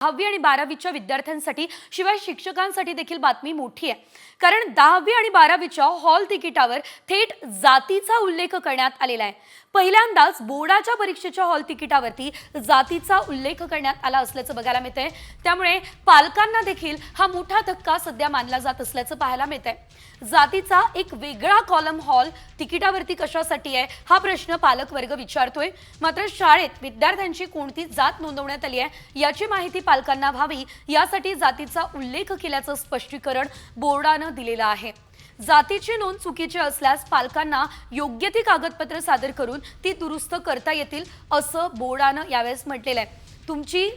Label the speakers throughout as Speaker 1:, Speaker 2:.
Speaker 1: 10वी आणि 12वीच्या विद्यार्थ्यांसाठी शिवाय शिक्षकांसाठी देखील बातमी मोठी आहे। कारण 10वी आणि 12वीच्या हॉल तिकिटावर थेट जातीचा उल्लेख करण्यात आलेला आहे। पहिल्यांदाच बोर्डाच्या परीक्षेच्या हॉल तिकिटावरती जातीचा उल्लेख करण्यात आला असल्याचं बघायला मिळतंय। त्यामुळे पालकांना देखील हा मोठा धक्का सध्या मानला जात असल्याचं पाहायला मिळतंय। जातीचा एक वेगळा कॉलम हॉल तिकिटावरती कशासाठी आहे हा प्रश्न पालक वर्ग विचारतोय। मात्र शाळेत विद्यार्थ्यांची कोणती जात नोंदवण्यात आली आहे याची माहिती पालकांना व्हावी यासाठी जातीचा उल्लेख केल्याचं स्पष्टीकरण बोर्डानं दिलेलं आहे। जातीची नोंद चुकीची असल्यास पालकांना योग्य ती कागदपत्र सादर करून ती दुरुस्त करता येतील असं बोर्डानं यावेळेस म्हटलेलं आहे। तुमची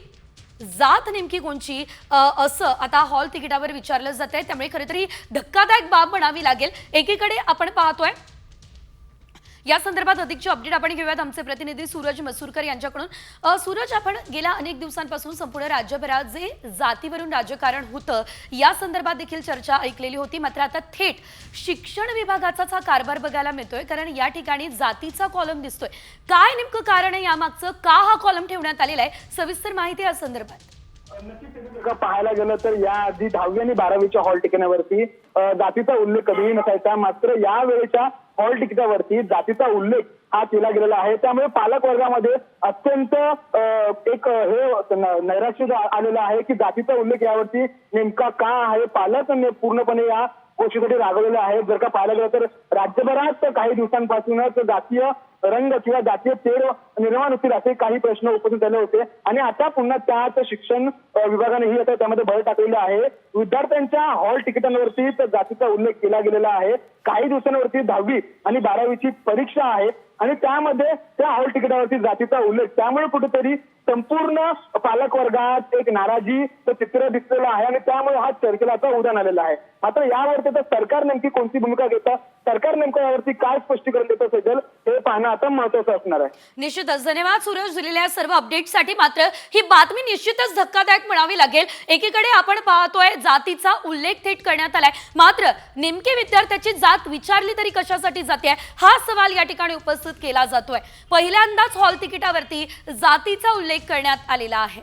Speaker 1: जात नेमकी कोणची असं आता हॉल तिकिटावर विचारलं जातंय। त्यामुळे खरं तर ही धक्कादायक बाब म्हणावी लागेल। एकीकडे आपण पाहतोय या संदर्भात अधिकची अपडेट आपण घेऊयात आमचे प्रतिनिधी सूरज मसूरकर यांच्याकडून। सूरज, आपण गेल्या अनेक दिवसांपासून संपूर्ण राज्यभरात जे जातीवरून राजकारण होतं या संदर्भात देखील चर्चा ऐकलेली होती। मात्र आता थेट शिक्षण विभागाचाच हा कारभार बघायला मिळतोय, कारण या ठिकाणी जातीचा कॉलम दिसतोय। काय नेमकं कारण आहे यामागचं, का हा कॉलम ठेवण्यात आलेला आहे, सविस्तर माहिती या संदर्भात?
Speaker 2: नक्कीच पाहायला गेलं तर या आधी 10वी आणि 12वीच्या हॉल तिकिटावरती जातीचा उल्लेख कधीही नसायचा। मात्र या वेळेच्या हॉल तिकिटावरती जातीचा उल्लेख हा केला गेलेला आहे। त्यामुळे पालक वर्गामध्ये अत्यंत एक हे नैराश्य आलेलं आहे की जातीचा उल्लेख यावरती नेमका का आहे। पालक पूर्णपणे या गोष्टीसाठी रागवलेले आहे। जर का पाहायला गेलं तर राज्यभरात काही दिवसांपासूनच जातीय रंग किंवा जातीय तेढ निर्माण होतील असे काही प्रश्न उपस्थित झाले होते आणि आता पुन्हा त्यात शिक्षण विभागानेही आता त्यामध्ये भर टाकलेला आहे। विद्यार्थ्यांच्या हॉल तिकिटांवरती जातीचा उल्लेख केला गेलेला आहे। काही दिवसांवरती 10वी आणि 12वीची परीक्षा आहे आणि त्यामध्ये त्या हॉल तिकिटावरती जातीचा उल्लेख, त्यामुळे कुठेतरी संपूर्ण पालक वर्गात एक नाराजीचं चित्र दिसलेलं आहे आणि त्यामुळे हा चर्चेला उधाण आलेला आहे। मात्र यावरती तर सरकार नेमकी कोणती भूमिका घेतं, सरकार नेमकं यावरती काय स्पष्टीकरण देतं असेल हे पाहणं आता महत्त्वाचं असणार आहे।
Speaker 1: निश्चितच धन्यवाद सूरज दिलेल्या सर्व अपडेटसाठी। मात्र ही बातमी निश्चितच धक्कादायक म्हणावी लागेल। एकीकडे आपण पाहतोय जातीचा उल्लेख थेट करण्यात आलाय, मात्र नेमके विद्यार्थ्याची जात विचारली तरी कशासाठी जाते हा सवाल या ठिकाणी उपस्थित केला जातोय। पहिल्यांदाच हॉल तिकिटावरती जातीचा उल्लेख करण्यात आलेला आहे।